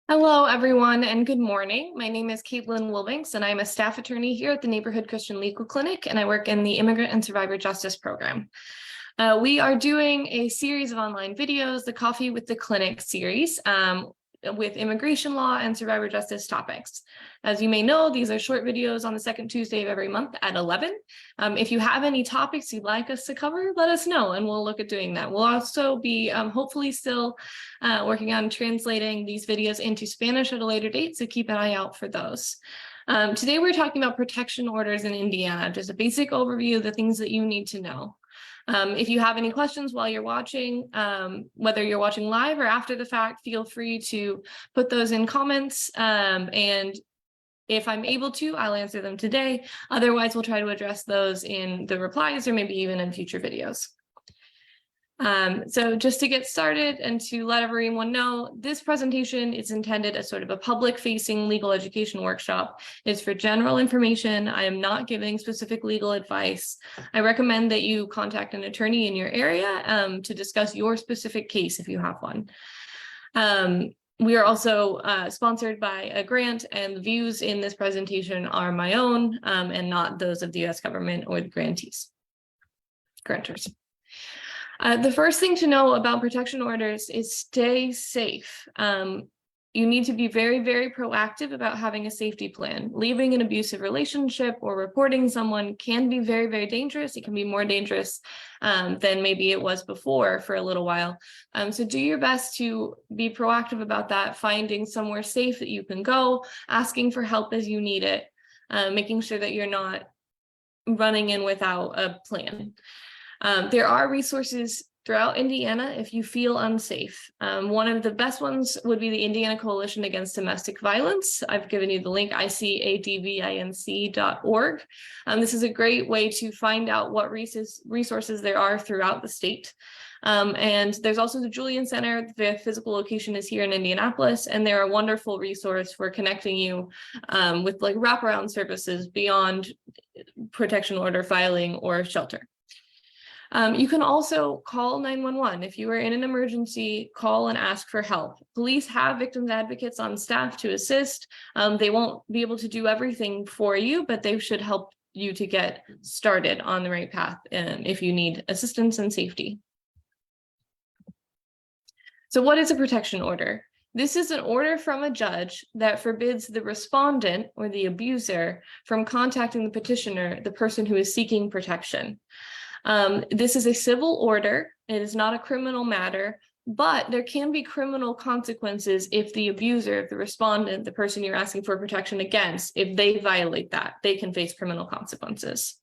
Hello, everyone, and good morning. My name is Caitlin Wilbanks, and I'm a staff attorney here at the Neighborhood Christian Legal Clinic, and I work in the Immigrant and Survivor Justice program. We are doing a series of online videos, the Coffee with the Clinic series, with immigration law and survivor justice topics. As you may know, these are short videos on the second Tuesday of every month at 11. If you have any topics you'd like us to cover, let us know and we'll look at doing that. We'll also be hopefully still working on translating these videos into Spanish at a later date, so keep an eye out for those. Today we're talking about protection orders in Indiana, just a basic overview of the things that you need to know. If you have any questions while you're watching, whether you're watching live or after the fact, feel free to put those in comments. And if I'm able to, I'll answer them today. Otherwise, we'll try to address those in the replies or maybe even in future videos. So just to get started and to let everyone know, this presentation is intended as sort of a public-facing legal education workshop. It's for general information. I am not giving specific legal advice. I recommend that you contact an attorney in your area to discuss your specific case if you have one. We are also sponsored by a grant, and the views in this presentation are my own and not those of the U.S. government or the grantors. The first thing to know about protection orders is stay safe. You need to be very, very proactive about having a safety plan. Leaving an abusive relationship or reporting someone can be very, very dangerous. It can be more dangerous than maybe it was before for a little while. So do your best to be proactive about that, finding somewhere safe that you can go, asking for help as you need it, making sure that you're not running in without a plan. There are resources throughout Indiana if you feel unsafe. One of the best ones would be the Indiana Coalition Against Domestic Violence. I've given you the link, icadvinc.org. This is a great way to find out what resources there are throughout the state. And there's also the Julian Center. The physical location is here in Indianapolis, and they're a wonderful resource for connecting you with like wraparound services beyond protection order filing or shelter. You can also call 911. If you are in an emergency, call and ask for help. Police have victims advocates on staff to assist. They won't be able to do everything for you, but they should help you to get started on the right path if you need assistance and safety. So what is a protection order? This is an order from a judge that forbids the respondent or the abuser from contacting the petitioner, the person who is seeking protection. This is a civil order. It is not a criminal matter, but there can be criminal consequences if the abuser, if the respondent, the person you're asking for protection against, if they violate that, they can face criminal consequences.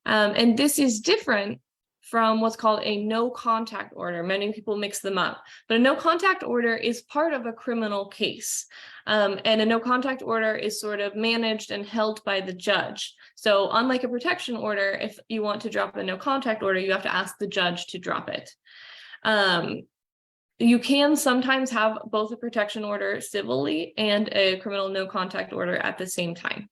And this is different from what's called a no contact order. Many people mix them up, but a no contact order is part of a criminal case. And a no contact order is sort of managed and held by the judge. So unlike a protection order, if you want to drop a no contact order, you have to ask the judge to drop it. You can sometimes have both a protection order civilly and a criminal no contact order at the same time.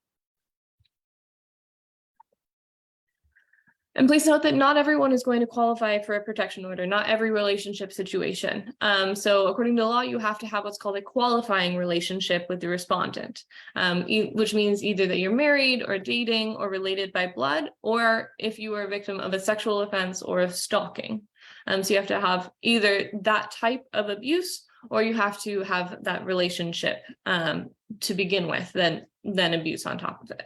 And please note that not everyone is going to qualify for a protection order, not every relationship situation. So according to law, you have to have what's called a qualifying relationship with the respondent, which means either that you're married or dating or related by blood, or if you are a victim of a sexual offense or of stalking. So you have to have either that type of abuse, or you have to have that relationship to begin with, then abuse on top of it.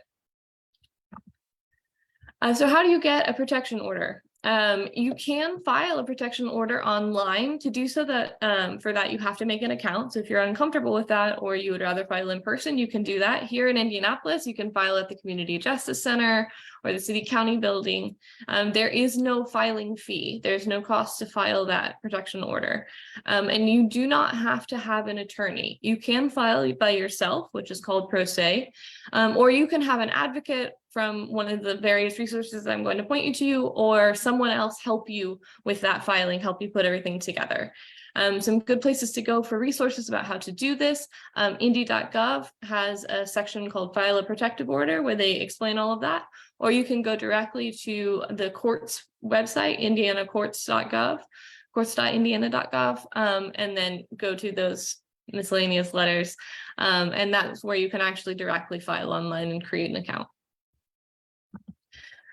So how do you get a protection order? You can file a protection order online. To do so, that for that you have to make an account. So if you're uncomfortable with that, or you would rather file in person, you can do that. Here in Indianapolis, you can file at the Community Justice Center or the City County building. There is no filing fee. There's no cost to file that protection order. And you do not have to have an attorney. You can file by yourself, which is called pro se, or you can have an advocate from one of the various resources I'm going to point you to, or someone else help you with that filing, help you put everything together. Some good places to go for resources about how to do this. Indy.gov has a section called File a Protective Order where they explain all of that, or you can go directly to the court's website, indianacourts.gov, courts.indiana.gov, and then go to those miscellaneous letters. And that's where you can actually directly file online and create an account.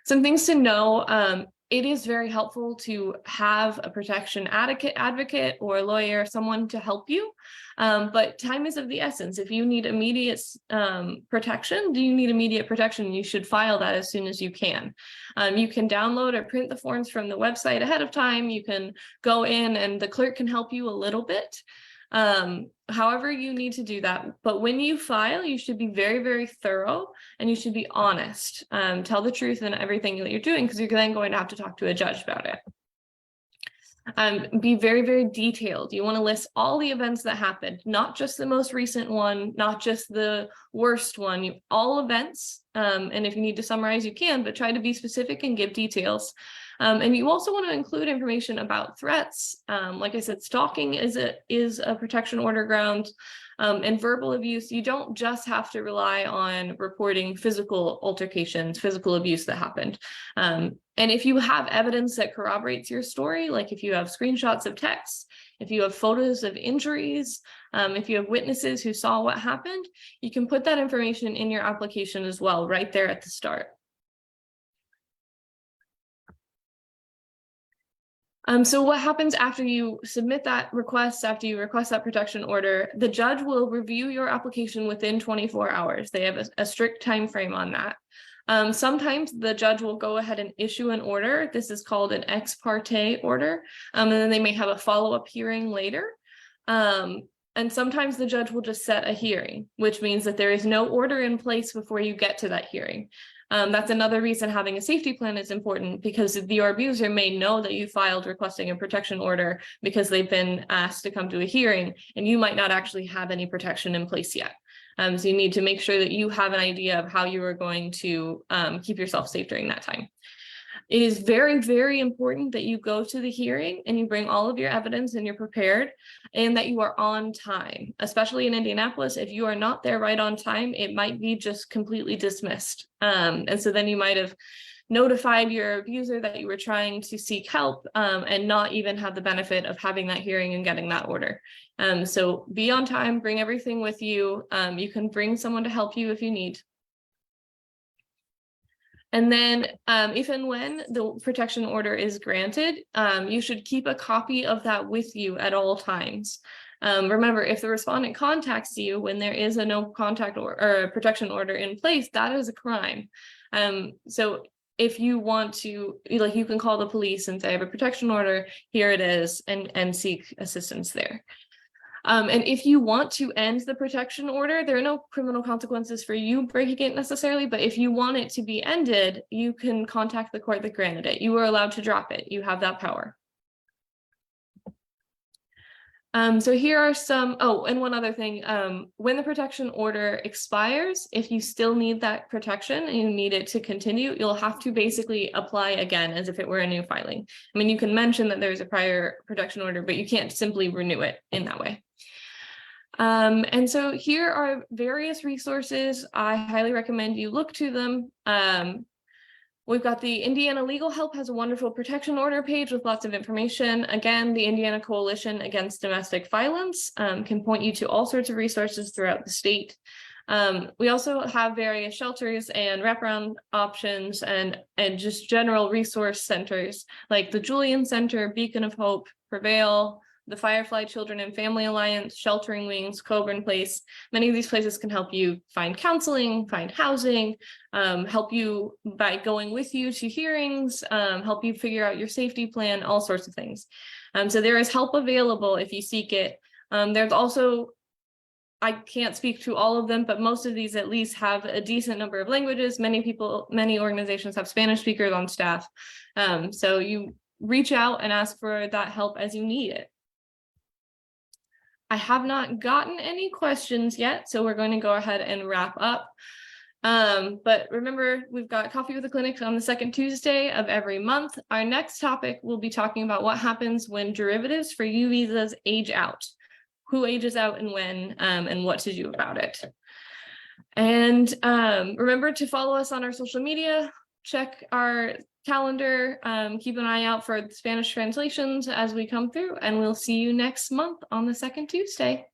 Some things to know, it is very helpful to have a protection advocate or a lawyer, someone to help you. But time is of the essence. If you need immediate protection, you should file that as soon as you can. You can download or print the forms from the website ahead of time. You can go in and the clerk can help you a little bit. However you need to do that. But when you file, you should be very, very thorough and you should be honest. Tell the truth in everything that you're doing, because you're then going to have to talk to a judge about it. Be very, very detailed. You want to list all the events that happened, not just the most recent one, not just the worst one, all events. And if you need to summarize, you can, but try to be specific and give details. And you also want to include information about threats. Like I said, stalking is a protection order ground, and verbal abuse. You don't just have to rely on reporting physical altercations, physical abuse that happened. And if you have evidence that corroborates your story, like if you have screenshots of texts, if you have photos of injuries, if you have witnesses who saw what happened, you can put that information in your application as well, right there at the start. So what happens after you submit that request, after you request that protection order, the judge will review your application within 24 hours. They have a strict time frame on that. Sometimes the judge will go ahead and issue an order. This is called an ex parte order. And then they may have a follow-up hearing later. And sometimes the judge will just set a hearing, which means that there is no order in place before you get to that hearing. That's another reason having a safety plan is important, because your abuser may know that you filed requesting a protection order because they've been asked to come to a hearing, and you might not actually have any protection in place yet. So you need to make sure that you have an idea of how you are going to keep yourself safe during that time. It is very, very important that you go to the hearing and you bring all of your evidence and you're prepared, and that you are on time, especially in Indianapolis. If you are not there right on time, it might be just completely dismissed. And so then you might have notified your abuser that you were trying to seek help, and not even have the benefit of having that hearing and getting that order. So be on time, bring everything with you. You can bring someone to help you if you need. And then if and when the protection order is granted, you should keep a copy of that with you at all times. Remember, if the respondent contacts you when there is a no contact or a protection order in place, that is a crime. So if you want to, like, you can call the police and say, I have a protection order, here it is, and seek assistance there. And if you want to end the protection order, there are no criminal consequences for you breaking it necessarily, but if you want it to be ended, you can contact the court that granted it. You are allowed to drop it. You have that power. So here are some, and one other thing, when the protection order expires, if you still need that protection and you need it to continue, you'll have to basically apply again as if it were a new filing. I mean, you can mention that there's a prior protection order, but you can't simply renew it in that way. And so here are various resources. I highly recommend you look to them. We've got the Indiana Legal Help has a wonderful protection order page with lots of information. Again, the Indiana Coalition Against Domestic Violence can point you to all sorts of resources throughout the state. We also have various shelters and wraparound options and just general resource centers like the Julian Center, Beacon of Hope, Prevail, the Firefly Children and Family Alliance, Sheltering Wings, Coburn Place. Many of these places can help you find counseling, find housing, help you by going with you to hearings, help you figure out your safety plan, all sorts of things. So there is help available if you seek it. There's also, I can't speak to all of them, but most of these at least have a decent number of languages. Many organizations have Spanish speakers on staff. So you reach out and ask for that help as you need it. I have not gotten any questions yet, so we're going to go ahead and wrap up. But remember, we've got Coffee with the Clinic on the second Tuesday of every month. Our next topic, we'll be talking about what happens when derivatives for U visas age out, who ages out and when, and what to do about it. And remember to follow us on our social media, check our calendar, keep an eye out for Spanish translations as we come through, and we'll see you next month on the second Tuesday.